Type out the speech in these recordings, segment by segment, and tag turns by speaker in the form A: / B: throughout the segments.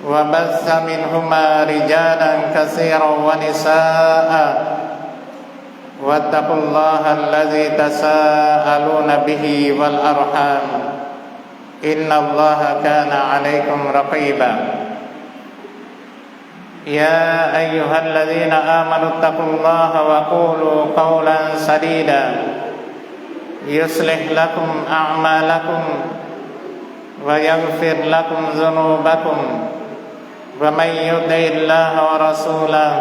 A: وبث منهما رجالا كثيرا ونساء واتقوا الله الذي تساءلون به والأرحام إن الله كان عليكم رقيبا يا أيها الذين آمنوا اتقوا الله وقولوا قولا سديدا يصلح لكم أعمالكم ويغفر لكم ذنوبكم ومن يطع الله ورسوله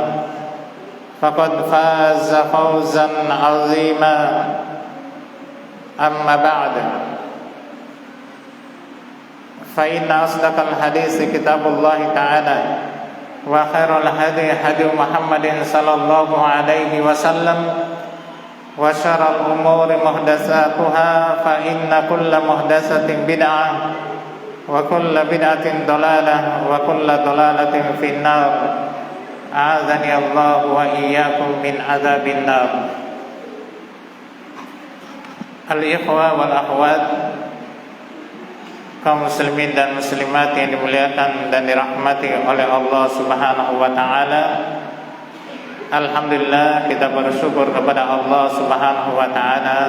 A: فقد فاز فوزا عظيما أما بعد فإن أصدق الحديث كتاب الله تعالى وخير الهدي هدي محمد صلى الله عليه وسلم وشر الأمور محدثاتها فإن كل محدثة بدعة وكل بدعة ضلالة وكل ضلالة في النار أعاذني الله وإياكم من عذاب النار. Al-ikhwah wal akhwat, kaum muslimin dan muslimat yang dimuliakan dan dirahmati oleh Allah Subhanahu wa taala. Alhamdulillah, kita bersyukur kepada Allah Subhanahu wa taala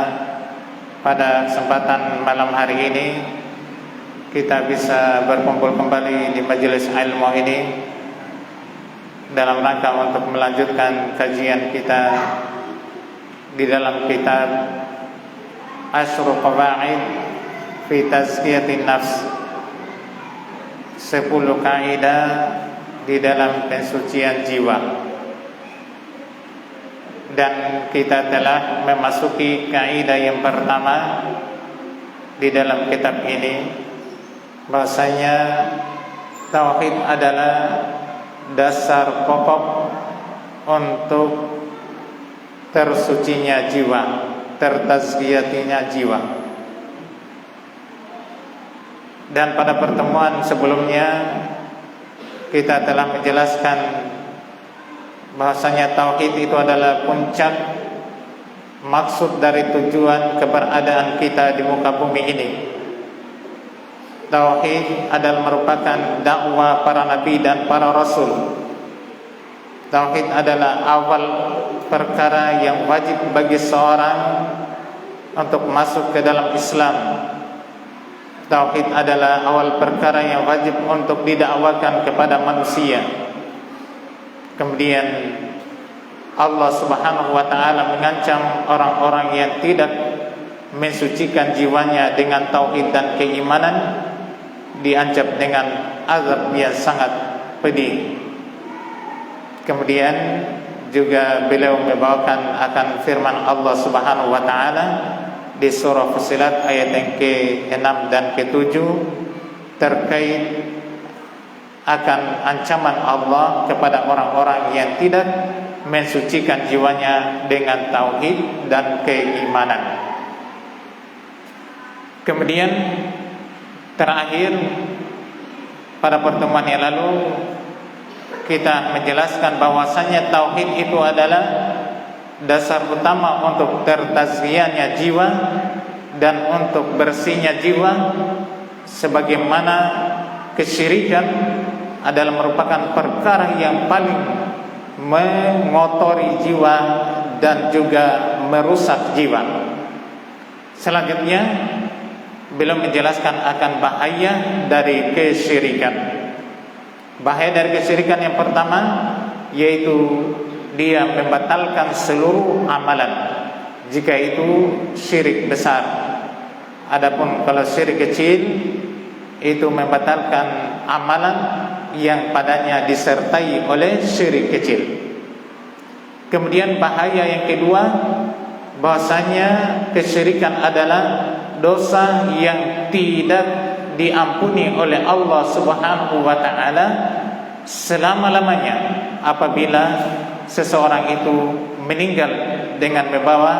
A: pada kesempatan malam hari ini kita bisa berkumpul kembali di majelis ilmu ini dalam rangka untuk melanjutkan kajian kita di dalam kitab Asyrul Qawaid fi Tazkiyatin Nafs, 10 kaidah di dalam pensucian jiwa. Dan kita telah memasuki kaidah yang pertama di dalam kitab ini, bahwasanya tauhid adalah dasar pokok untuk tersucinya jiwa, tertazkiyatinya jiwa. Dan pada pertemuan sebelumnya kita telah menjelaskan bahwasanya tauhid itu adalah puncak maksud dari tujuan keberadaan kita di muka bumi ini. Tauhid adalah merupakan dakwah para nabi dan para rasul. Tauhid adalah awal perkara yang wajib bagi seorang untuk masuk ke dalam Islam. Tauhid adalah awal perkara yang wajib untuk didakwakan kepada manusia. Kemudian Allah Subhanahu wa taala mengancam orang-orang yang tidak mensucikan jiwanya dengan tauhid dan keimanan, diancam dengan azab yang sangat pedih. Kemudian juga beliau membawakan akan firman Allah Subhanahu wa taala di surah Fussilat ayat yang ke-6 dan ke-7 terkait akan ancaman Allah kepada orang-orang yang tidak mensucikan jiwanya dengan tauhid dan keimanan. Kemudian terakhir pada pertemuan yang lalu kita menjelaskan bahwasanya tauhid itu adalah dasar utama untuk tertazkiyahnya jiwa dan untuk bersihnya jiwa, sebagaimana kesyirikan adalah merupakan perkara yang paling mengotori jiwa dan juga merusak jiwa. Selanjutnya beliau menjelaskan akan bahaya dari kesyirikan. Bahaya dari kesyirikan yang pertama yaitu dia membatalkan seluruh amalan jika itu syirik besar. Adapun kalau syirik kecil itu membatalkan amalan yang padanya disertai oleh syirik kecil. Kemudian bahaya yang kedua, bahwasanya kesyirikan adalah dosa yang tidak diampuni oleh Allah Subhanahu wa taala selama-lamanya apabila seseorang itu meninggal dengan membawa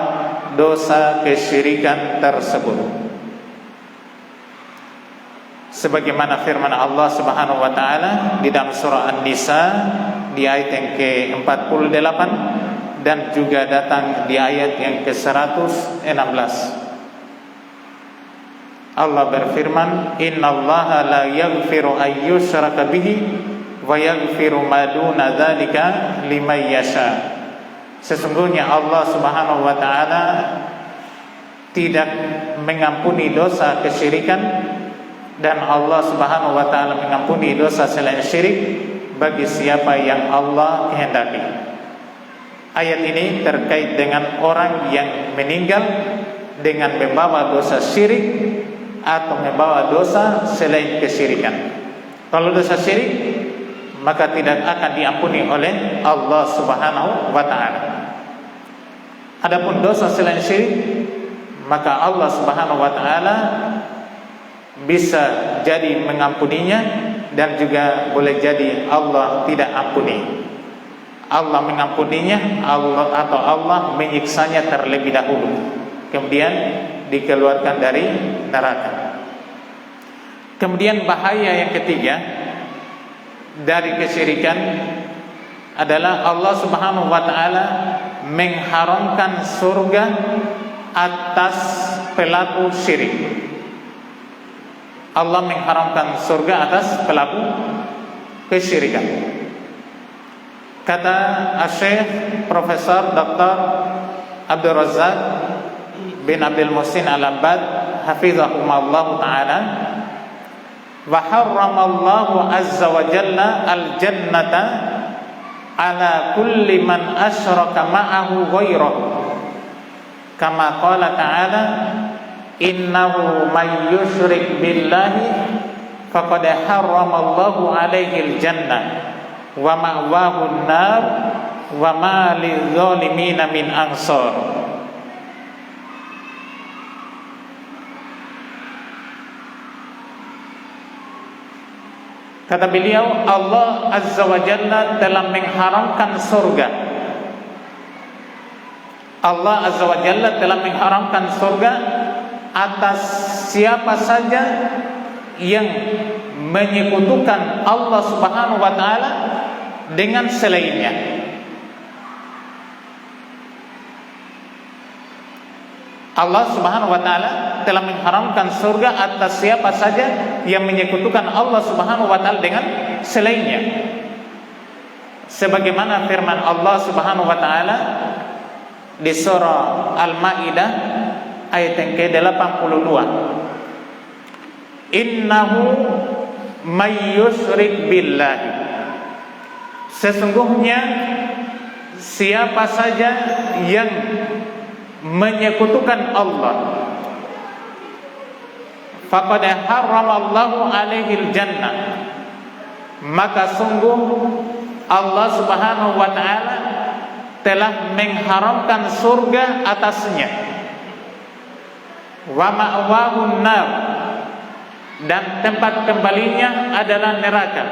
A: dosa kesyirikan tersebut. Sebagaimana firman Allah Subhanahu wa taala di dalam surah An-Nisa di ayat yang ke-48 dan juga datang di ayat yang ke-116. Allah berfirman, "Innallaha la yaghfiru an yushraka bihi wa yaghfiru ma duna dzalika liman yasha." Sesungguhnya Allah Subhanahu wa taala tidak mengampuni dosa kesyirikan, dan Allah Subhanahu wa taala mengampuni dosa selain syirik bagi siapa yang Allah kehendaki. Ayat ini terkait dengan orang yang meninggal dengan membawa dosa syirik atau membawa dosa selain kesyirikan. Kalau dosa syirik, maka tidak akan diampuni oleh Allah Subhanahu wa taala. Adapun dosa selain syirik, maka Allah Subhanahu wa taala bisa jadi mengampuninya, dan juga boleh jadi Allah tidak ampuni. Allah mengampuninya, atau Allah menyiksanya terlebih dahulu, kemudian dikeluarkan dari neraka. Kemudian bahaya yang ketiga dari kesyirikan adalah Allah Subhanahu wa taala mengharamkan surga atas pelaku syirik. Allah mengharamkan surga atas pelaku kesyirikan. Kata Syekh Profesor Dr. Abdul Razak bin Abdul Muhsin Al-Abbad hafizahumullah taala, wa harramallahu azza wa jalla al-jannata ala kulli man asyraka ma'ahu ghairahu, kama qala ta'ala, innahu may yusyrik billahi faqad harramallahu alaihi al-jannah wa ma'wahu an-nar wa ma lidh-dhalimin min ansar. Kata beliau, Allah Azza wa Jalla telah mengharamkan surga. Allah Azza wa Jalla telah mengharamkan surga atas siapa saja yang menyekutukan Allah Subhanahu wa taala dengan selainnya. Allah Subhanahu wa taala telah mengharamkan surga atas siapa saja yang menyekutukan Allah Subhanahu wa taala dengan selainnya. Sebagaimana firman Allah Subhanahu wa taala di surah Al-Maidah ayat yang ke-82. Innahu may yusyrik billahi. Sesungguhnya siapa saja yang menyekutukan Allah, faqad harramallahu alaihil jannah, maka sungguh Allah Subhanahu wa taala telah mengharamkan surga atasnya, wa ma'wahun nar, dan tempat kembalinya adalah neraka,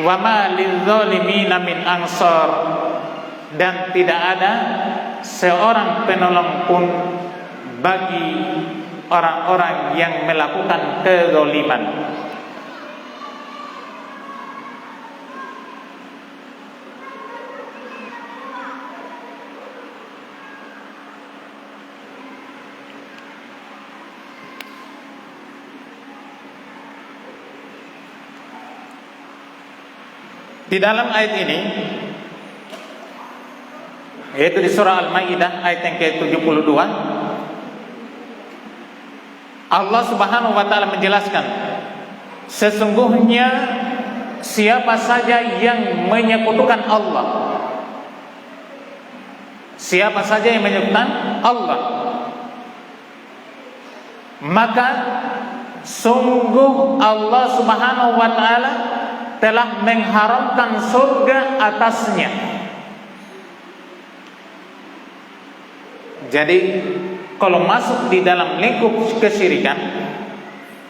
A: wa ma lidh-dhalimina min ansar, dan tidak ada seorang penolong pun bagi orang-orang yang melakukan kezaliman. Di dalam ayat ini, yaitu di surah Al-Maidah ayat yang ke-72, Allah Subhanahu wa taala menjelaskan, sesungguhnya siapa saja yang menyekutukan Allah, siapa saja yang menyekutukan Allah, maka sungguh Allah Subhanahu wa taala telah mengharamkan surga atasnya. Jadi kalau masuk di dalam lingkup kesyirikan,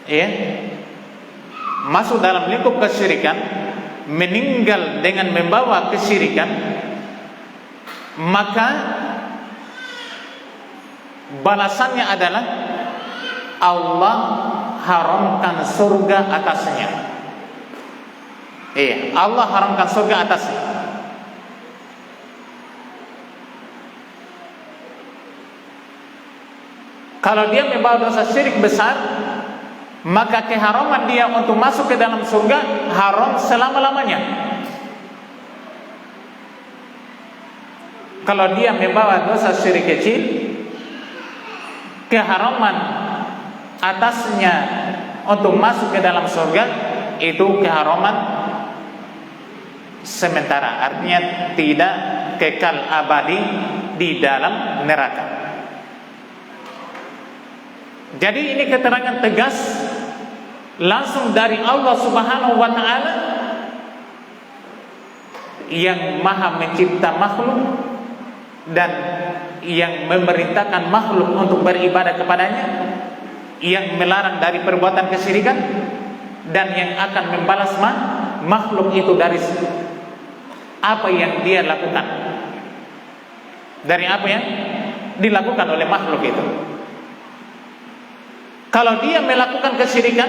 A: ya, masuk dalam lingkup kesyirikan, meninggal dengan membawa kesyirikan, maka balasannya adalah Allah haramkan surga atasnya. Iya, Allah haramkan surga atasnya. Kalau dia membawa dosa syirik besar, maka keharaman dia untuk masuk ke dalam surga haram selama-lamanya. Kalau dia membawa dosa syirik kecil, keharaman atasnya untuk masuk ke dalam surga itu keharaman sementara, artinya tidak kekal abadi di dalam neraka. Jadi ini keterangan tegas langsung dari Allah Subhanahu wa taala yang Maha mencipta makhluk dan yang memerintahkan makhluk untuk beribadah kepadanya, yang melarang dari perbuatan kesyirikan, dan yang akan membalas makhluk itu dari apa yang dia lakukan, dari apa yang dilakukan oleh makhluk itu. Kalau dia melakukan kesyirikan,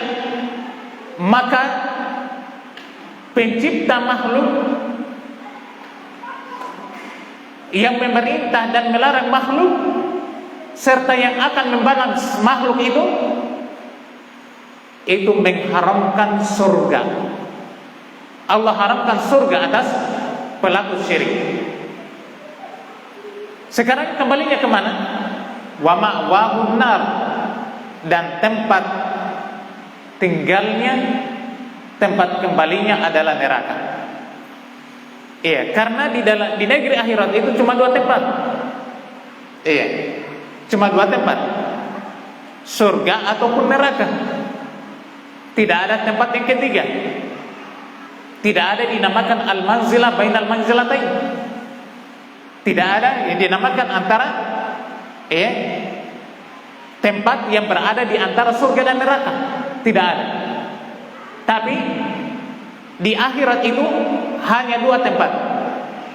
A: maka pencipta makhluk yang memerintah dan melarang makhluk serta yang akan membalas makhluk itu mengharamkan surga. Allah haramkan surga atas pelaku syirik. Sekarang kembalinya kemana? Wa ma'wahun nar, dan tempat tinggalnya, tempat kembalinya adalah neraka. Iya, karena di negeri akhirat itu cuma 2 tempat. Iya, cuma 2 tempat, surga ataupun neraka. Tidak ada tempat yang ketiga. Tidak ada dinamakan al-manzilah bainal manzilatain. Tidak ada yang dinamakan antara tempat yang berada di antara surga dan neraka. Tidak ada. Tapi di akhirat itu hanya 2 tempat,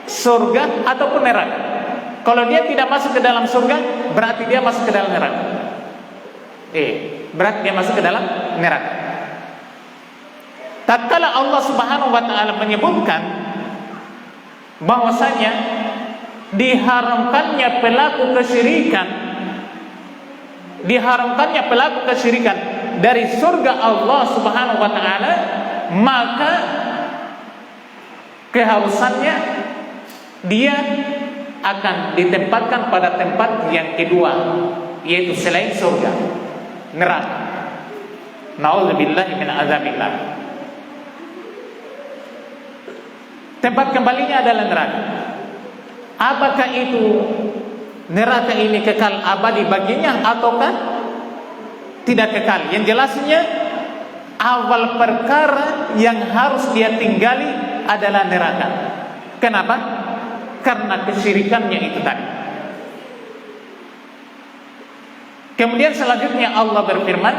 A: surga ataupun neraka. Kalau dia tidak masuk ke dalam surga, berarti dia masuk ke dalam neraka. Berarti dia masuk ke dalam neraka. Tatkala Allah Subhanahu wa taala menyebutkan bahwasanya diharamkannya pelaku kesyirikan dari surga Allah Subhanahu wa taala, maka keharusannya dia akan ditempatkan pada tempat yang kedua, yaitu selain surga, neraka. Nauzubillahi min azabillah. Tempat kembalinya adalah neraka. Apakah itu neraka ini kekal abadi baginya ataukah tidak kekal? Yang jelasnya awal perkara yang harus dia tinggali adalah neraka. Kenapa? Karena kesyirikannya itu tadi. Kemudian selanjutnya Allah berfirman,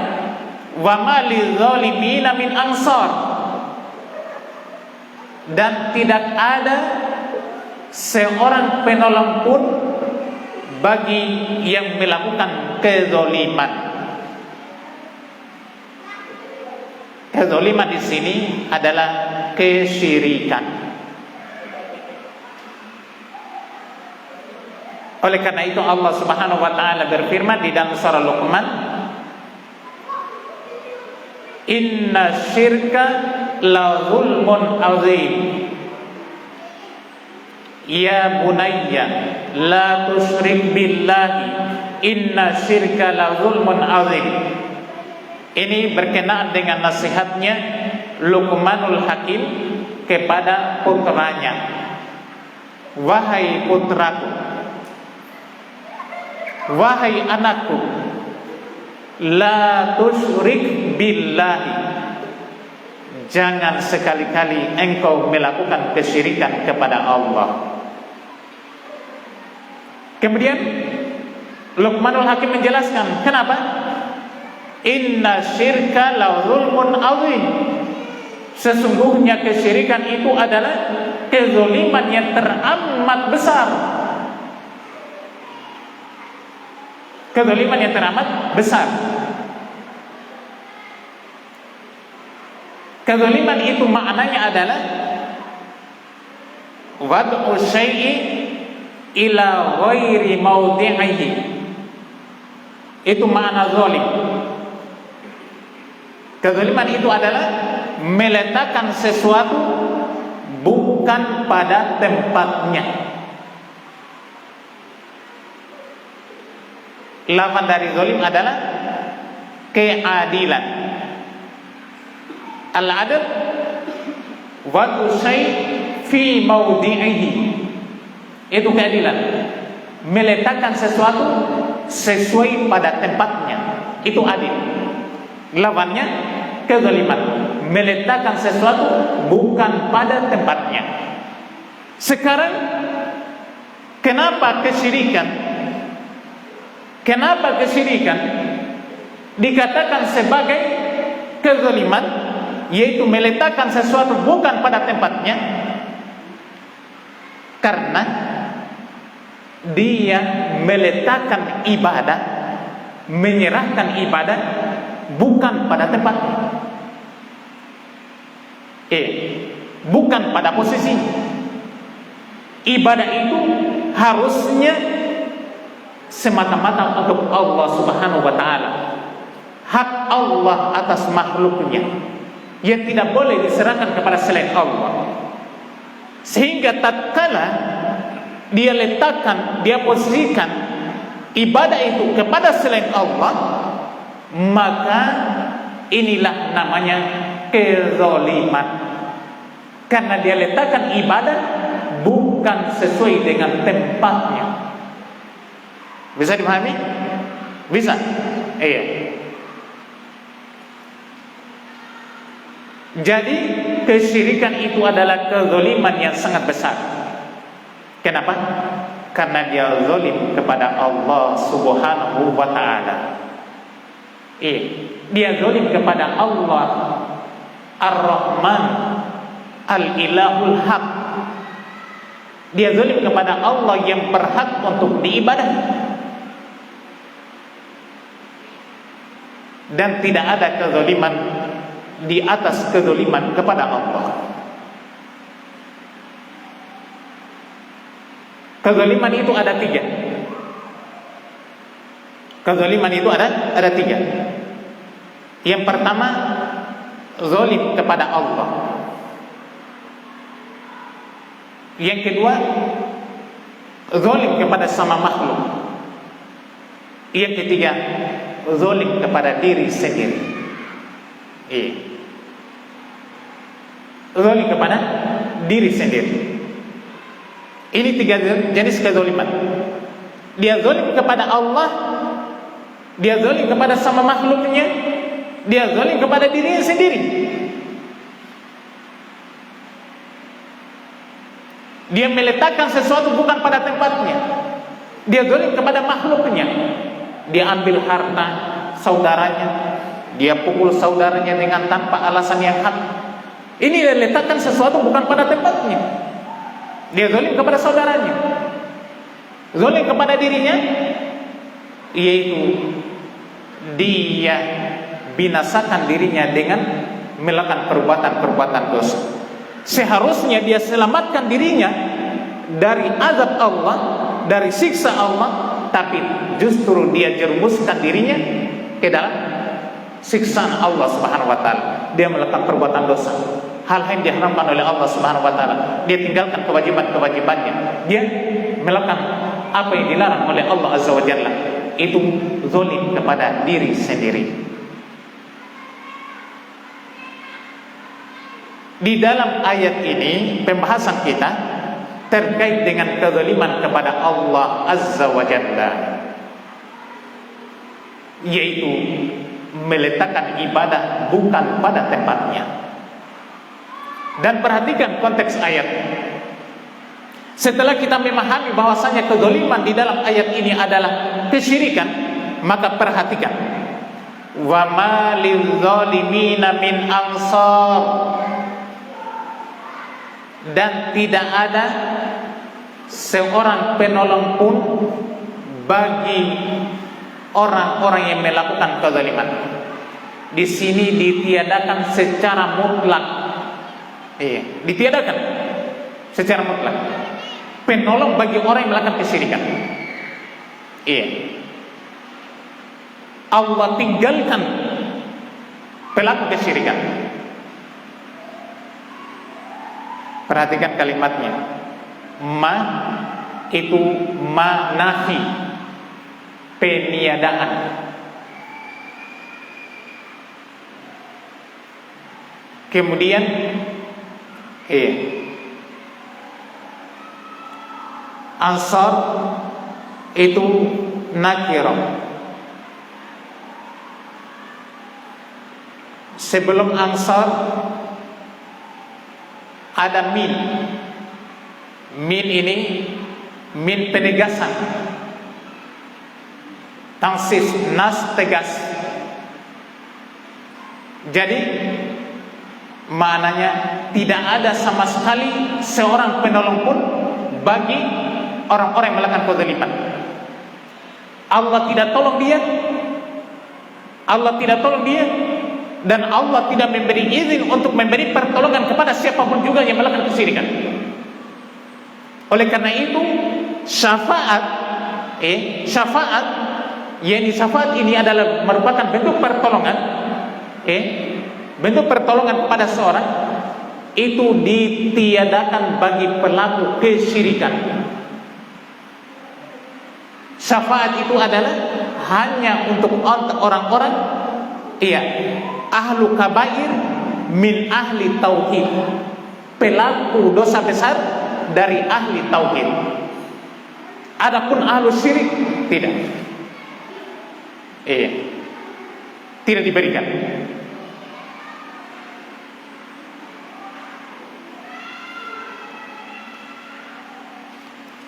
A: "Wa ma lidzalimina min ansar." Dan tidak ada seorang penolong pun bagi yang melakukan kezaliman. Kezaliman di sini adalah kesyirikan. Oleh karena itu Allah Subhanahu wa taala berfirman di dalam surah Luqman, "Inna syirka la zulmun azim. Ya bunayya la tusyrik billahi inna syirka la zulmun azim." Ini berkenaan dengan nasihatnya Luqmanul Hakim kepada putranya. "Wahai putraku, wahai anakku, la tusyrik billahi, jangan sekali-kali engkau melakukan kesyirikan kepada Allah." Kemudian Luqmanul Hakim menjelaskan kenapa? Inna syirka la zulmun azim. Sesungguhnya kesyirikan itu adalah kezaliman yang teramat besar. Kezaliman yang teramat besar. Kezaliman itu maknanya adalah wad'u syai'i ila ghairi mawdi'ihi, Itu makna zalim. Kezaliman itu adalah meletakkan sesuatu bukan pada tempatnya. Lawan dari zalim adalah keadilan. Al-adl wad'u syai' fi mawdi'ihi. Itu keadilan. Meletakkan sesuatu sesuai pada tempatnya. Itu adil. Lawannya kezaliman. Meletakkan sesuatu bukan pada tempatnya. Sekarang kenapa kesyirikan dikatakan sebagai kezaliman, yaitu meletakkan sesuatu bukan pada tempatnya? Karena dia meletakkan ibadah, menyerahkan ibadah bukan pada tempatnya, bukan pada posisi. Ibadah itu harusnya semata-mata untuk Allah Subhanahu wa ta'ala, hak Allah atas makhluknya yang tidak boleh diserahkan kepada selain Allah. Sehingga tatkala dia letakkan, dia posisikan ibadah itu kepada selain Allah, maka inilah namanya kezaliman. Karena dia letakkan ibadah bukan sesuai dengan tempatnya. Bisa dipahami? Bisa? Iya. Jadi kesyirikan itu adalah kezaliman yang sangat besar. Kenapa? Karena dia zalim kepada Allah Subhanahu wa ta'ala. Dia zalim kepada Allah Ar-Rahman Al-Ilahul Haq. Dia zalim kepada Allah yang berhak untuk diibadahi. Dan tidak ada kezaliman di atas kezaliman kepada Allah. Kezaliman itu ada tiga. Kezaliman itu ada tiga. Yang pertama, zalim kepada Allah. Yang kedua, zalim kepada sama makhluk. Yang ketiga, zalim kepada diri sendiri. Zalim kepada diri sendiri. Ini tiga jenis kezaliman. Dia zalim kepada Allah, dia zalim kepada sama makhluknya, dia zalim kepada dirinya sendiri. Dia meletakkan sesuatu bukan pada tempatnya. Dia zalim kepada makhluknya. Dia ambil harta saudaranya, dia pukul saudaranya dengan tanpa alasan yang hak. Ini dia letakkan sesuatu bukan pada tempatnya. Dia zalim kepada saudaranya, zalim kepada dirinya, yaitu dia binasakan dirinya dengan melakukan perbuatan-perbuatan dosa. Seharusnya dia selamatkan dirinya dari azab Allah, dari siksa Allah, tapi justru dia jerumuskan dirinya ke dalam siksaan Allah Subhanahu wa ta'ala. Dia melakukan perbuatan dosa, hal-hal yang diharamkan oleh Allah Subhanahu wa ta'ala. Dia tinggalkan kewajiban-kewajibannya. Dia melakukan apa yang dilarang oleh Allah Azza wa Jalla. Itu zalim kepada diri sendiri. Di dalam ayat ini pembahasan kita terkait dengan kezaliman kepada Allah Azza wa Jalla, yaitu meletakkan ibadah bukan pada tempatnya. Dan perhatikan konteks ayat. Setelah kita memahami bahwasanya kezaliman di dalam ayat ini adalah kesyirikan, maka perhatikan, wa ma lil-zalimina min ansar. Dan tidak ada seorang penolong pun bagi orang-orang yang melakukan kezaliman. Di sini ditiadakan secara mutlak. Ditiadakan secara mutlak penolong bagi orang yang melakukan kesyirikan. Allah tinggalkan pelaku kesyirikan. Perhatikan kalimatnya. Ma itu ma nafi, peniadaan. Kemudian ansar itu nakirah. Sebelum ansar ada min. Min ini min penegasan, tangsis, nas, tegas. Jadi maknanya tidak ada sama sekali seorang penolong pun bagi orang-orang yang melakukan kezaliman. Allah tidak tolong dia, Allah tidak tolong dia, dan Allah tidak memberi izin untuk memberi pertolongan kepada siapapun juga yang melakukan kesyirikan. Oleh karena itu syafaat, syafaat ini adalah merupakan bentuk pertolongan, bentuk pertolongan kepada seorang, itu ditiadakan bagi pelaku kesyirikan. Syafaat itu adalah hanya untuk orang-orang ahlu kabair min ahli tauhid, pelaku dosa besar dari ahli tauhid. Adapun ahlu syirik tidak, tidak diberikan.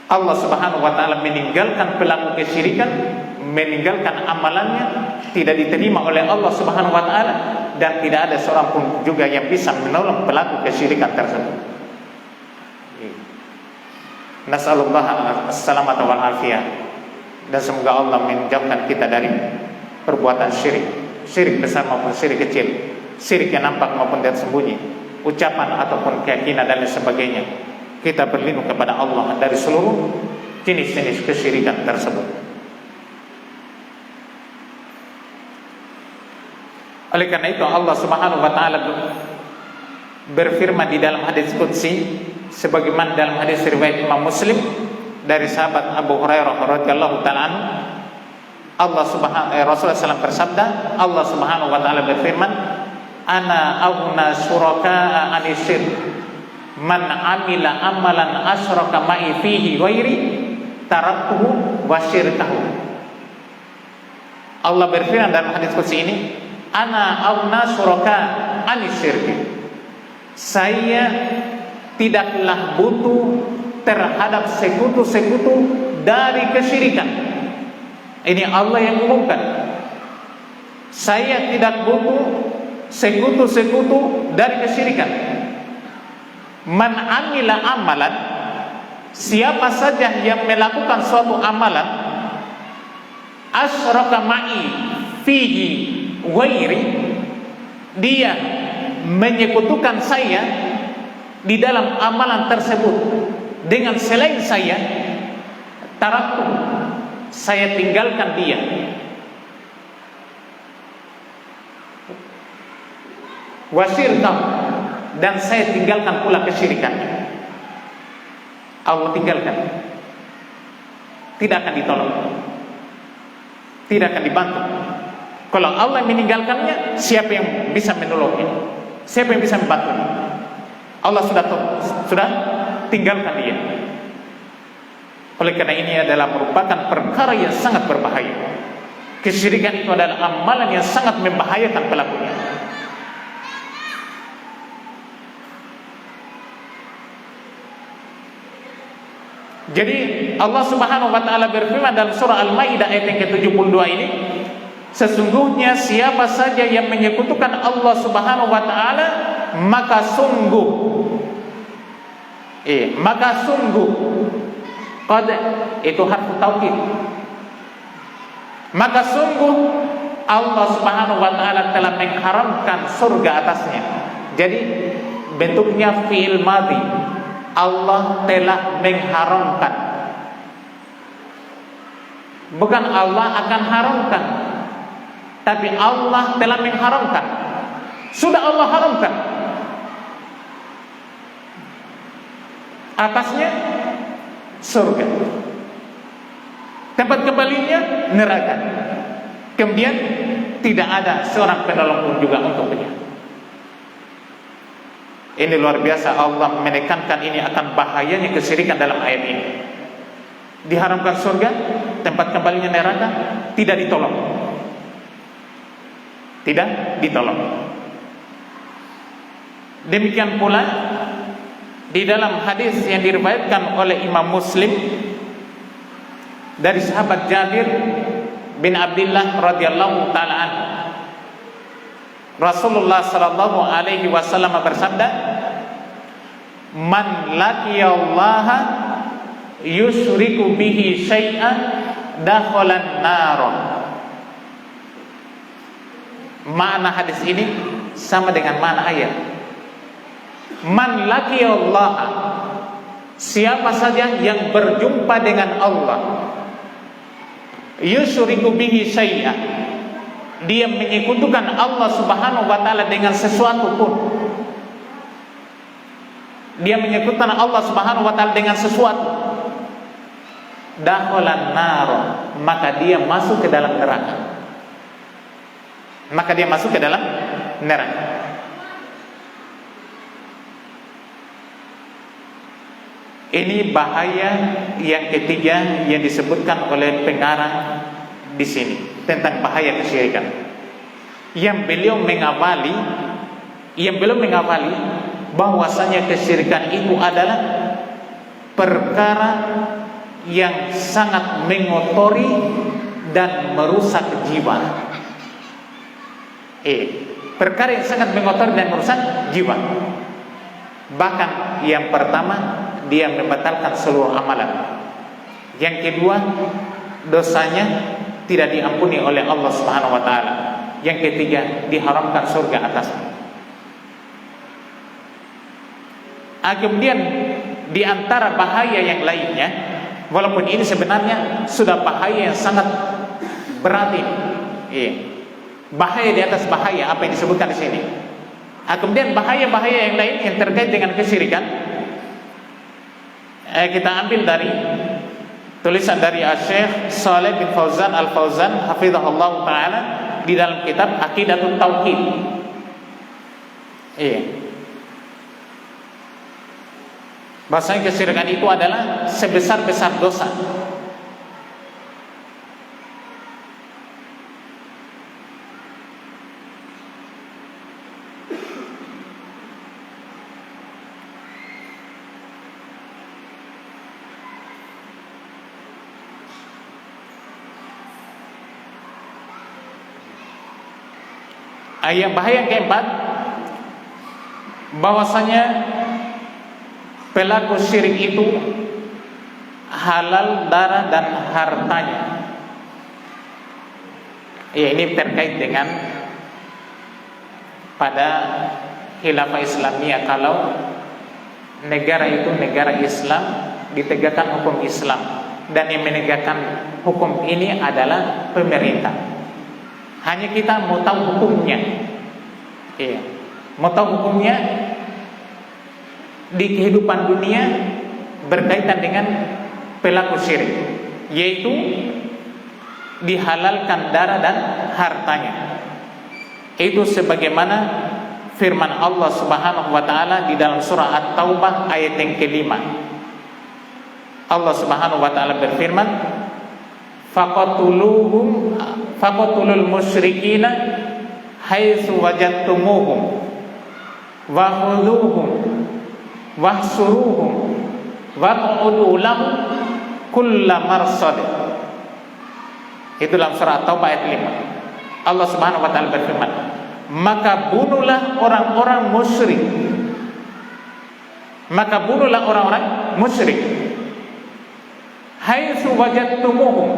A: Allah Subhanahu wa taala meninggalkan pelaku kesyirikan, meninggalkan amalannya, tidak diterima oleh Allah Subhanahu wa taala, dan tidak ada seorang pun juga yang bisa menolong pelaku kesyirikan tersebut. Nasallallahu as-salamata wal afiyah, dan semoga Allah menjauhkan kita dari perbuatan syirik, syirik besar maupun syirik kecil, syirik yang nampak maupun yang sembunyi, ucapan ataupun keyakinan dan lain sebagainya. Kita berlindung kepada Allah dari seluruh jenis-jenis kesyirikan tersebut. Oleh karena itu Allah Subhanahu wa taala berfirman di dalam hadis qudsi, sebagaimana dalam hadis riwayat Imam Muslim dari sahabat Abu Hurairah radhiyallahu taala anhu, Rasulullah SAW bersabda, Allah Subhanahu wa taala berfirman, ana aghna syuraka anisir man amila amalan asyraka ma'i fihi ghairi taraktuhu wa syirkahu. Allah berfirman dalam hadis qudsi ini, ana aghna syuraka anisyirki, saya tidaklah butuh terhadap sekutu-sekutu dari kesyirikan. Ini Allah yang umumkan. Saya tidak butuh sekutu-sekutu dari kesyirikan. Man amila amalan, siapa saja yang melakukan suatu amalan, asyraka ma'i fihi ghairi, dia menyekutukan saya di dalam amalan tersebut dengan selain saya, taraktu, saya tinggalkan dia. Wasyirkam, dan saya tinggalkan pula kesyirikan. Allah tinggalkan, tidak akan ditolong, tidak akan dibantu. Kalau Allah meninggalkannya, siapa yang bisa menolongnya? Siapa yang bisa membantunya? Allah sudah tinggalkan dia. Oleh karena ini adalah merupakan perkara yang sangat berbahaya. Kesyirikan itu adalah amalan yang sangat membahayakan pelakunya. Jadi Allah Subhanahu wa taala berfirman dalam surah Al-Maidah ayat yang ke-72 ini, sesungguhnya siapa saja yang menyekutukan Allah Subhanahu wa taala, maka sungguh qad itu harfu taukid, maka sungguh Allah Subhanahu wa taala telah mengharamkan surga atasnya. Jadi bentuknya fi'il madhi, Allah telah mengharamkan, bukan Allah akan haramkan. tapi Allah telah mengharamkan. Sudah Allah haramkan. Atasnya surga, tempat kembalinya neraka. Kemudian tidak ada seorang penolong pun juga untuknya. Ini luar biasa, Allah menekankan ini akan bahayanya kesyirikan dalam ayat ini. Diharamkan surga, tempat kembalinya neraka, tidak ditolong. Tidak ditolong. Demikian pula di dalam hadis yang diriwayatkan oleh Imam Muslim dari sahabat Jabir bin Abdullah radhiyallahu taala anhu, Rasulullah sallallahu alaihi wasallam bersabda, "Man laqiyallaha yusyriku bihi syai'an dakhalan nar." Makna hadis ini sama dengan makna ayat. Man laqiyallaha, siapa saja yang berjumpa dengan Allah, yusyriku bihi syai'an, dia menyekutukan Allah Subhanahu wa taala dengan sesuatu pun. Dia menyekutukan Allah Subhanahu wa taala dengan sesuatu. Dakhalan nar, maka dia masuk ke dalam neraka. Maka dia masuk ke dalam neraka. Ini bahaya yang ketiga yang disebutkan oleh pengarang di sini tentang bahaya kesyirikan. Yang beliau mengawali bahwasanya kesyirikan itu adalah perkara yang sangat mengotori dan merusak jiwa. Perkara yang sangat mengotori dan merusak jiwa. Bahkan yang pertama, dia membatalkan seluruh amalan. Yang kedua, dosanya tidak diampuni oleh Allah Subhanahu wa taala. Yang ketiga, diharamkan surga atasnya. Kemudian di antara bahaya yang lainnya, walaupun ini sebenarnya sudah bahaya yang sangat berat ini. Bahaya di atas bahaya apa yang disebutkan di sini. Kemudian bahaya-bahaya yang lain yang terkait dengan kesyirikan, kita ambil dari tulisan dari Syekh Shalih bin Fauzan Al-Fauzan hafizahullah taala di dalam kitab Aqidatut Tauhid. Bahasanya kesyirikan itu adalah sebesar-besar dosa. Yang bahaya yang keempat, bahwasanya pelaku syirik itu halal darah dan hartanya. Ini terkait dengan pada khilafah Islamiyah, kalau negara itu negara Islam, ditegakkan hukum Islam, dan yang menegakkan hukum ini adalah pemerintah. Hanya kita mau tahu hukumnya. Mau tahu hukumnya di kehidupan dunia berkaitan dengan pelaku syirik, yaitu dihalalkan darah dan hartanya. Itu sebagaimana firman Allah Subhanahu wa taala di dalam surah At-Taubah ayat yang ke-5. Allah Subhanahu wa taala berfirman, faqatulul musyrikina haitsu wajadtumuhum wa khudhuhum wahsuruhum waq'udu lahum kulla marsad. Itu dalam surah At-Taubah ayat 5. Allah Subhanahu wa taala berfirman, maka bunuhlah orang-orang musyrik. Maka bunuhlah orang-orang musyrik. Haitsu wajadtumuhum,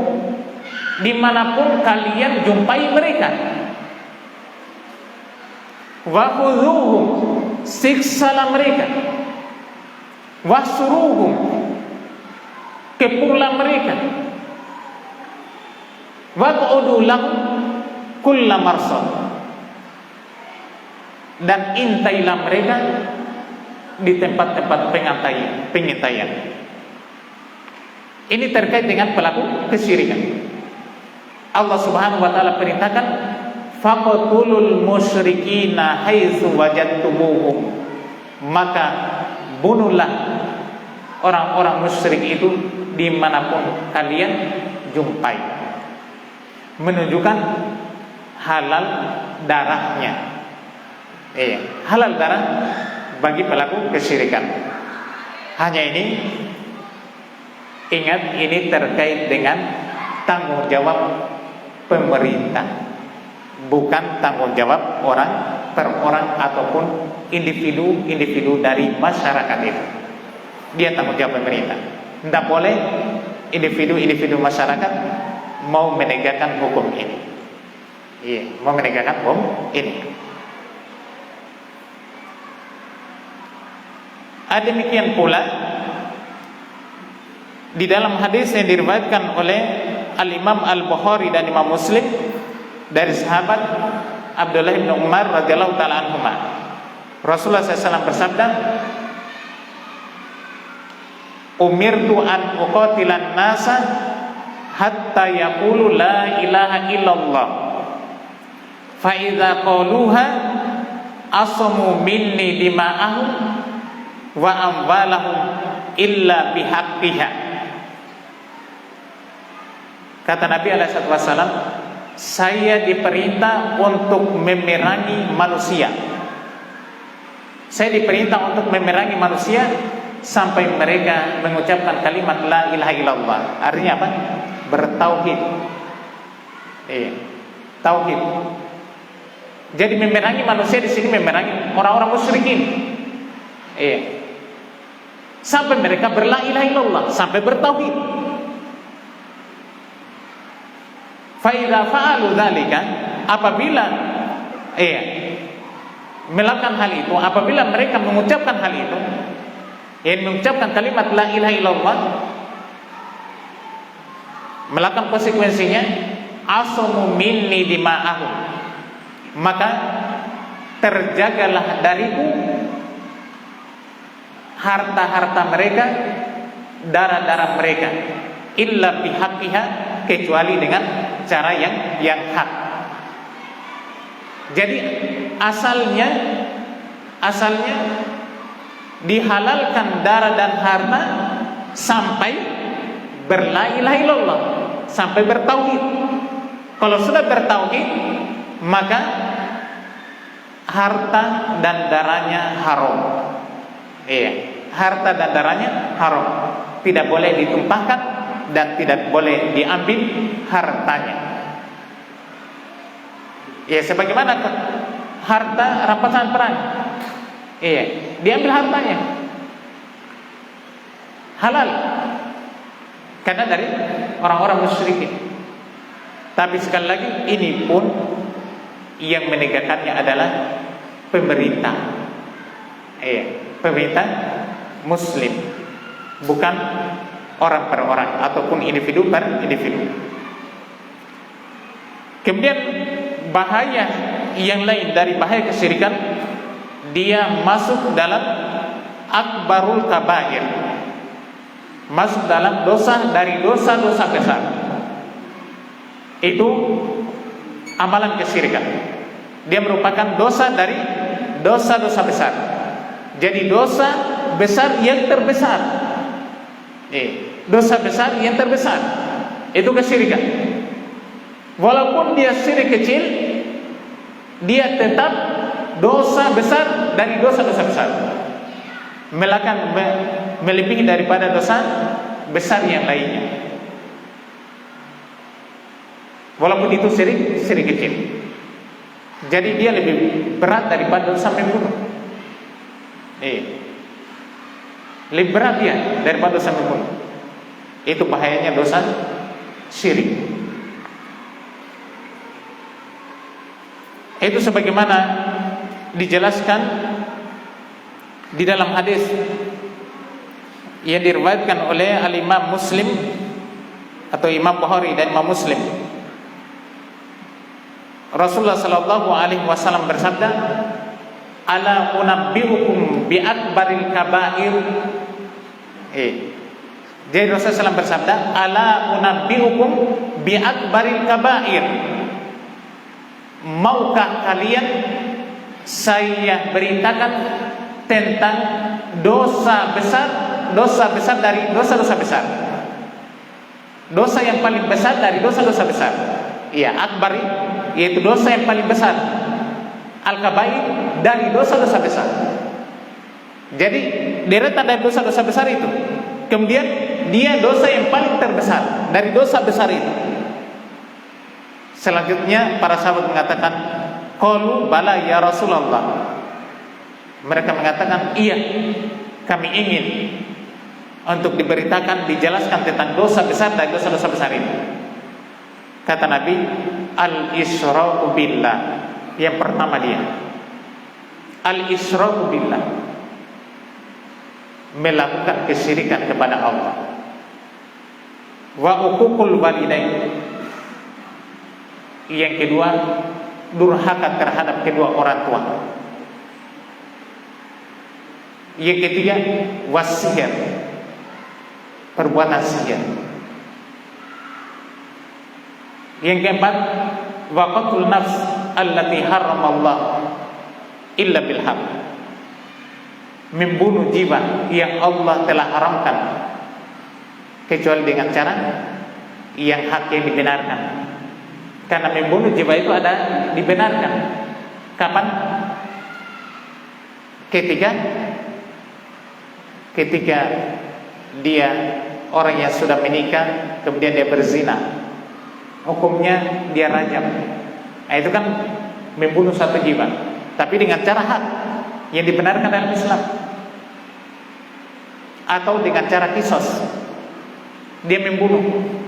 A: dimanapun kalian jumpai mereka. Wa khudhuhum, siksalah mereka. Wahsuruhum, kepulah mereka. Waq'udu lahum, kulla marsad, dan intailah mereka di tempat-tempat pengintaian. Ini terkait dengan pelaku kesyirikan. Allah Subhanahu wa taala perintahkan faqtulul musyrikina haitsu wajadtumuhum, maka bunuhlah orang-orang musyrik itu dimanapun kalian jumpai, menunjukkan halal darahnya. Halal darah bagi pelaku kesyirikan. Hanya ini, ingat, ini terkait dengan tanggung jawab pemerintah, bukan tanggung jawab orang per orang ataupun individu dari masyarakat itu. Dia tanggung jawab pemerintah. Tidak boleh individu masyarakat mau menegakkan hukum ini. Mau menegakkan hukum ini. Demikian pula di dalam hadis yang diriwayatkan oleh Al-Imam Al-Bukhari dan Imam Muslim dari sahabat Abdullah bin Umar radhiyallahu taala anhuma, Rasulullah SAW bersabda, umirtu an uqatilan nasa hatta yaqulu la ilaha illallah fa idza qaluha asamu minni dima'ahum wa amwalahum illa bihaqqiha. Kata Nabi SAW, saya diperintah untuk memerangi manusia. Saya diperintah untuk memerangi manusia sampai mereka mengucapkan kalimat la ilaha illallah. Artinya apa? Bertauhid. Tauhid. Jadi memerangi manusia di sini memerangi orang-orang musyrikin. Sampai mereka berla ilaha illallah, sampai bertauhid. Fa idza fa'alu dzalika, apabila melakukan hal itu, apabila mereka mengucapkan hal itu, mengucapkan kalimat la ilaha illallah, melakukan konsekuensinya asamu minni dima'ahum, maka terjagalah dariku harta-harta mereka, darah-darah mereka, illa bihaqqiha, kecuali dengan cara yang hak. Jadi asalnya dihalalkan darah dan harta sampai berla ilaha illallah, sampai bertauhid. Kalau sudah bertauhid, maka harta dan darahnya haram. Harta dan darahnya haram, tidak boleh ditumpahkan dan tidak boleh diambil hartanya. Sebagaimana harta rampasan perang, diambil hartanya, halal, karena dari orang-orang musyrikin. Tapi sekali lagi, ini pun yang menegakkannya adalah pemerintah, pemerintah Muslim, bukan orang per orang ataupun individu per individu. Kemudian bahaya yang lain dari bahaya kesyirikan, dia masuk dalam akbarul kabair, masuk dalam dosa dari dosa-dosa besar. Itu amalan kesyirikan. Dia merupakan dosa dari dosa-dosa besar. Jadi dosa besar yang terbesar, dosa besar yang terbesar itu kesyirikan. Walaupun dia syirik kecil, dia tetap dosa besar dari dosa-dosa besar, melebihi daripada dosa besar yang lainnya. Walaupun itu syirik kecil, jadi dia lebih berat daripada dosa membunuh. Lebih berat dia daripada dosa membunuh. Itu bahayanya dosa syirik. Itu sebagaimana dijelaskan di dalam hadis yang diriwayatkan oleh Al-Imam Muslim atau Imam Bukhari dan Imam Muslim. Rasulullah sallallahu alaihi wasallam bersabda, "Ala unabbiukum bi akbaril kaba'ir." Jadi Rasulullah SAW bersabda, "Ala unabbiukum bi akbaril kaba'ir." Maukah kalian saya beritakan tentang dosa besar dari dosa-dosa besar. Dosa yang paling besar dari dosa-dosa besar. Iya, akbar yaitu dosa yang paling besar. Al-kabair dari dosa-dosa besar. Jadi deretan dari dosa-dosa besar itu. Kemudian dia dosa yang paling terbesar dari dosa besar itu. Selanjutnya para sahabat mengatakan, qalu bala ya Rasulullah. Mereka mengatakan, iya, kami ingin untuk diberitakan, dijelaskan tentang dosa besar dan dosa-dosa besar itu. Kata Nabi, al-isra'u billah. Yang pertama dia, al-isra'u billah, melakukan kesyirikan kepada Allah. Wa uququl walidain. Yang kedua, durhaka terhadap kedua orang tua. Yang ketiga, wasihir, perbuatan sihir. Yang keempat, waqatul nafs allati haramallah illa bil haq, membunuh jiwa yang Allah telah haramkan kecuali dengan cara yang hak, yang dibenarkan. Karena membunuh jiwa itu ada dibenarkan. Kapan? Ketika dia orang yang sudah menikah kemudian dia berzina, hukumnya dia rajam. Nah, itu kan membunuh satu jiwa, tapi dengan cara hak yang dibenarkan dalam Islam. Atau dengan cara kisos, dia membunuh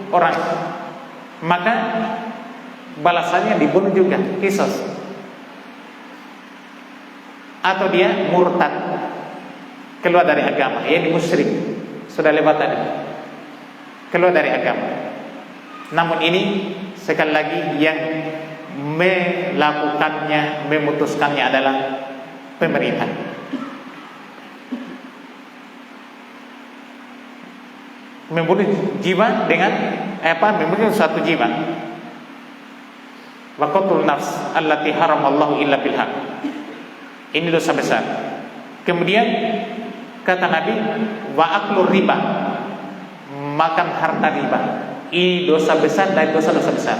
A: orang, maka balasannya dibunuh juga, kisos. Atau dia murtad, keluar dari agama, ya musyrik, sudah lewat tadi, keluar dari agama. Namun ini sekali lagi yang melakukannya, memutuskannya adalah pemerintah. Membunuh jiwa dengan membunuh satu jiwa. Waqatul nafs allati haramallahu illa bil haq. Ini dosa besar. Kemudian kata Nabi, wa aklur riba, makan harta riba. Ini dosa besar dari dosa-dosa besar.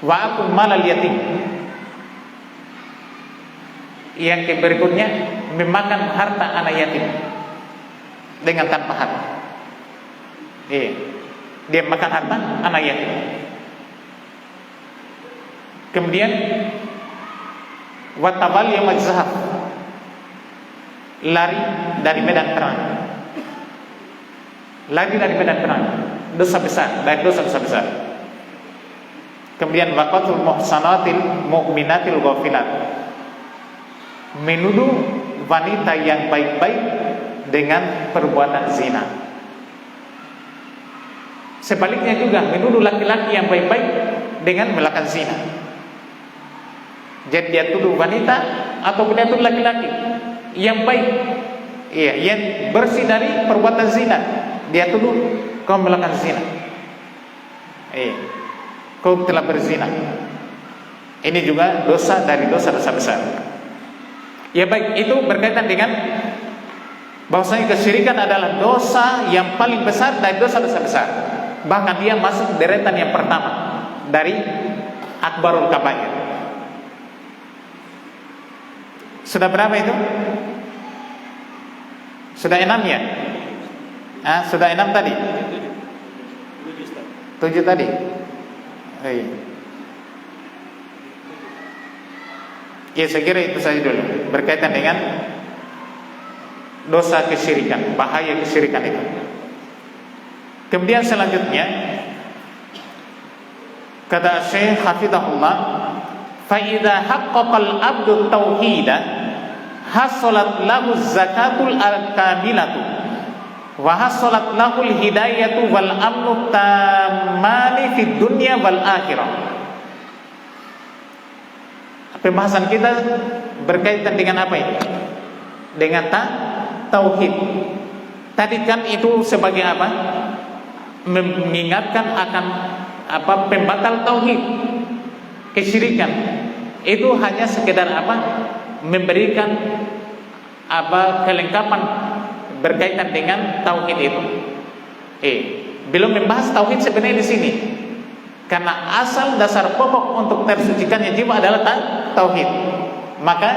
A: Wa akul malal yatim. Yang berikutnya, memakan harta anak yatim dengan tanpa hak. Dia makan harta anak yatim. Kemudian watawal yang mazhab, lari dari medan perang. Lari dari medan perang, dosa besar dari dosa-dosa besar. Kemudian waqatul muhsanatil mu'minatil ghafilat, menuduh wanita yang baik-baik dengan perbuatan zina. Sebaliknya juga menuduh laki-laki yang baik-baik dengan melakukan zina. Jadi dia tuduh wanita atau dia tuduh laki-laki yang baik, yang bersih dari perbuatan zina, dia tuduh kau melakukan zina, kau telah berzina. Ini juga dosa dari dosa-dosa besar. Ya baik, itu berkaitan dengan bahwasanya kesyirikan adalah dosa yang paling besar dari dosa-dosa besar. Bahkan dia masuk deretan yang pertama dari akbarul kabair. Sudah berapa itu? Sudah 6 ya? Sudah 6 tadi? 7 tadi? Ya saya kira itu saja dulu berkaitan dengan dosa kesyirikan, bahaya kesyirikan itu. Kemudian selanjutnya kata Syekh Hafizahullah, fa idza haqqaqal abdu tauhida hasalat lahu zakatul kamilatu wa hasalat lahul hidayatu wal amnu tamani fid dunya wal akhirah Pembahasan kita berkaitan dengan apa ini? Dengan tauhid. Tadi kan itu sebagai apa? Mengingatkan akan apa? Pembatal tauhid, kesyirikan. Itu hanya sekedar apa? Memberikan apa? Kelengkapan berkaitan dengan tauhid itu. Belum membahas tauhid sebenarnya di sini. Karena asal dasar pokok untuk tersucikannya jiwa adalah tauhid. Maka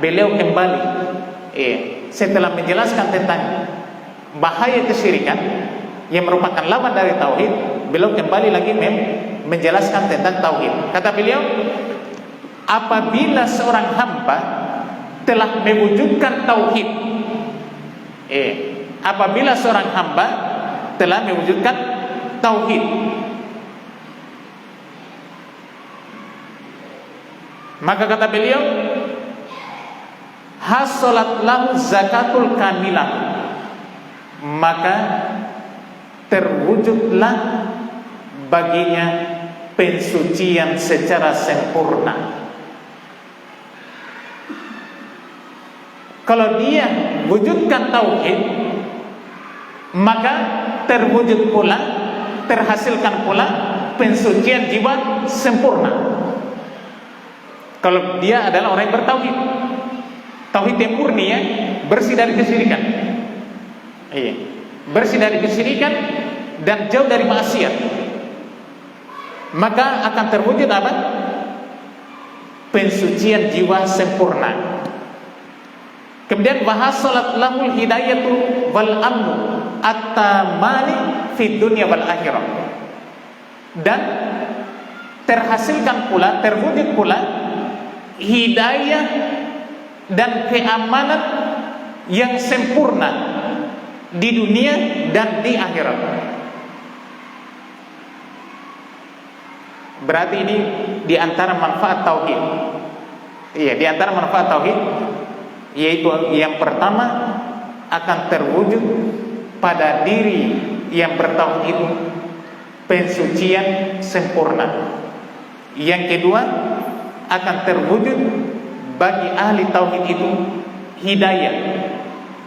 A: beliau kembali setelah menjelaskan tentang bahaya kesyirikan yang merupakan lawan dari tauhid, beliau kembali lagi menjelaskan tentang tauhid. Kata beliau, apabila seorang hamba telah mewujudkan tauhid, apabila seorang hamba telah mewujudkan tauhid, maka kata beliau, hasolat lahu zakatul kamilah, maka terwujudlah baginya pensucian secara sempurna. Kalau dia wujudkan tauhid, maka terwujud pula, terhasilkan pula pensucian jiwa sempurna. Kalau dia adalah orang yang bertauhid, tauhid yang murni, ya, bersih dari kesyirikan, bersih dari kesyirikan dan jauh dari maksiat, maka akan terwujud apa? Pensucian jiwa sempurna. Kemudian bahas salat lahul hidayatu wal amnu at-tamani fid dunya wal akhirah, dan terhasilkan pula, terwujud pula hidayah dan keamanan yang sempurna di dunia dan di akhirat. Berarti ini di antara manfaat tauhid. Iya, di antara manfaat tauhid, yaitu yang pertama, akan terwujud pada diri yang bertauhid itu pensucian sempurna. Yang kedua, akan terwujud bagi ahli tauhid itu hidayah,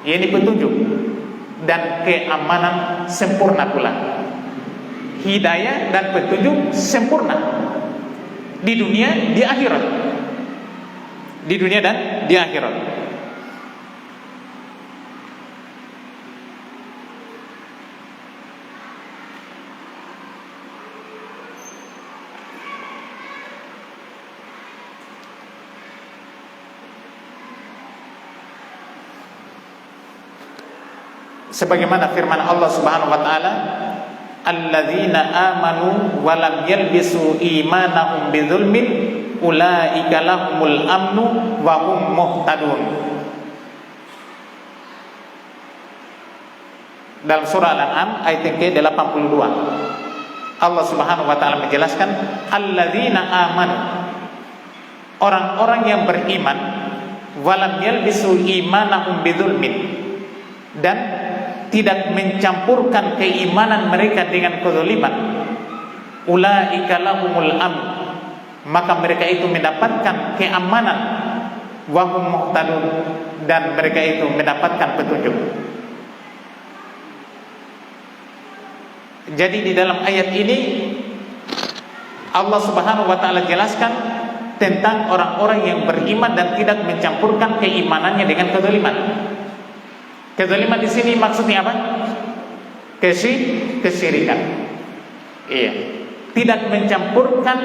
A: yakni petunjuk dan keamanan sempurna pula. Hidayah dan petunjuk sempurna di dunia, di akhirat. Di dunia dan di akhirat. Sebagaimana firman Allah Subhanahu wa taala, alladzina amanu wa lam yalbisu imanahum bidzulmin ulaika lahumul amnu wa hum muhtadun. Dalam surah Al-An'am ayat yang ke-82, Allah Subhanahu wa taala menjelaskan alladzina amanu, orang-orang yang beriman, wa lam yalbisu imanahum bidzulmin, dan tidak mencampurkan keimanan mereka dengan kezaliman, ulaika lahumul amn, maka mereka itu mendapatkan keamanan, wa hum muhtadun, dan mereka itu mendapatkan petunjuk. Jadi di dalam ayat ini Allah Subhanahu wa taala jelaskan tentang orang-orang yang beriman dan tidak mencampurkan keimanannya dengan kezaliman. Kezaliman di sini maksudnya apa? Kesyirikan. Iya. Tidak mencampurkan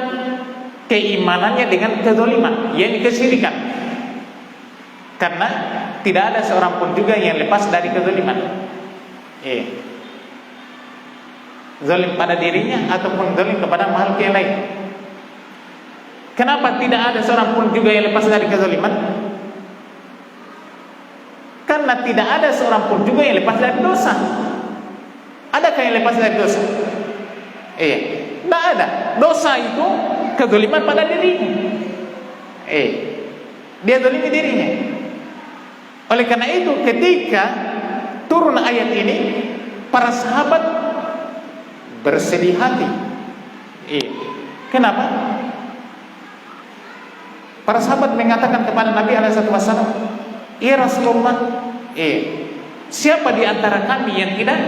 A: keimanannya dengan kezaliman, yakni kesyirikan. Karena tidak ada seorang pun juga yang lepas dari kezaliman. Iya. Zalim pada dirinya ataupun zalim kepada makhluk yang lain. Kenapa tidak ada seorang pun juga yang lepas dari kezaliman? Karena tidak ada seorang pun juga yang lepas dari dosa. Adakah yang lepas dari dosa? Tidak ada. Dosa itu kezaliman pada dirinya. Dia zalimi dirinya. Oleh karena itu, ketika turun ayat ini, para sahabat bersedih hati. Kenapa? Para sahabat mengatakan kepada Nabi SAW, "Ya Rasulullah, siapa di antara kami yang tidak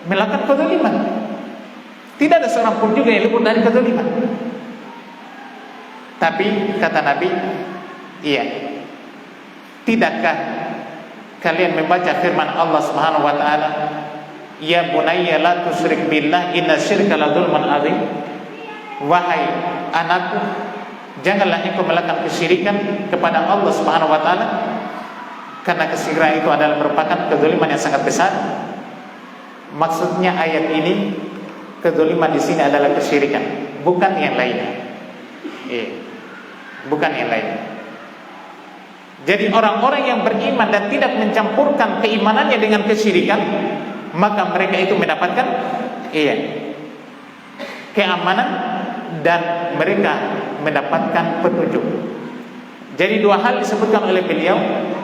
A: melakukan kezaliman? Tidak ada seorang pun juga yang luput dari kezaliman." Tapi kata Nabi, "Iya. Tidakkah kalian membaca firman Allah Subhanahu wa taala, ya bunayya la tusyrik billah inna syirka la dzulmun adzim." Wahai anakku, janganlah engkau melakukan kesyirikan kepada Allah Subhanahu wa taala, karena kesyirikan itu adalah merupakan kedzaliman yang sangat besar. Maksudnya ayat ini, kedzaliman di sini adalah kesyirikan, bukan yang lainnya. Bukan yang lainnya. Jadi orang-orang yang beriman dan tidak mencampurkan keimanannya dengan kesyirikan, maka mereka itu mendapatkan keamanan dan mereka mendapatkan petunjuk. Jadi dua hal disebutkan oleh beliau,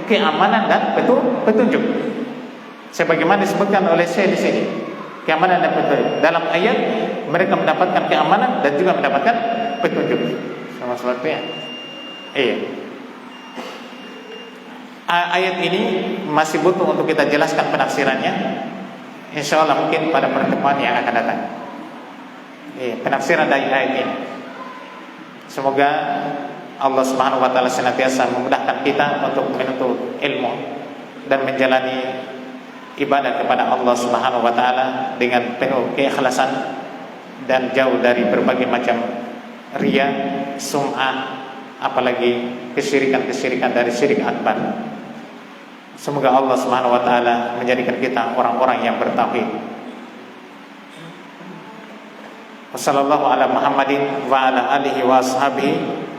A: keamanan dan petunjuk. Sebagaimana disebutkan oleh saya di sini, keamanan dan petunjuk. Dalam ayat mereka mendapatkan keamanan dan juga mendapatkan petunjuk. Sama seperti ya. Ayat ini masih butuh untuk kita jelaskan penafsirannya. Insya Allah mungkin pada pertemuan yang akan datang. Penafsiran dari ayat ini. Semoga Allah Subhanahu wa taala senantiasa memudahkan kita untuk menuntut ilmu dan menjalani ibadah kepada Allah Subhanahu wa taala dengan penuh keikhlasan dan jauh dari berbagai macam riya, sum'ah, apalagi kesyirikan-kesyirikan dari syirik akbar. Semoga Allah Subhanahu wa taala menjadikan kita orang-orang yang bertauhid. Wassallallahu ala Muhammadin wa ala alihi wa ashabihi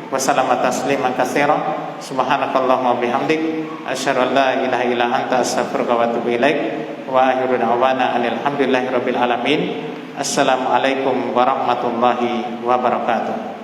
A: wa sallama tasliman katsiran. Subhanakallahumma bihamdik asyhadu an la ilaha illa anta astaghfiruka wa atubu ilaik. Wa akhiru da'wana alhamdulillahi rabbil alamin. Assalamualaikum warahmatullahi wabarakatuh.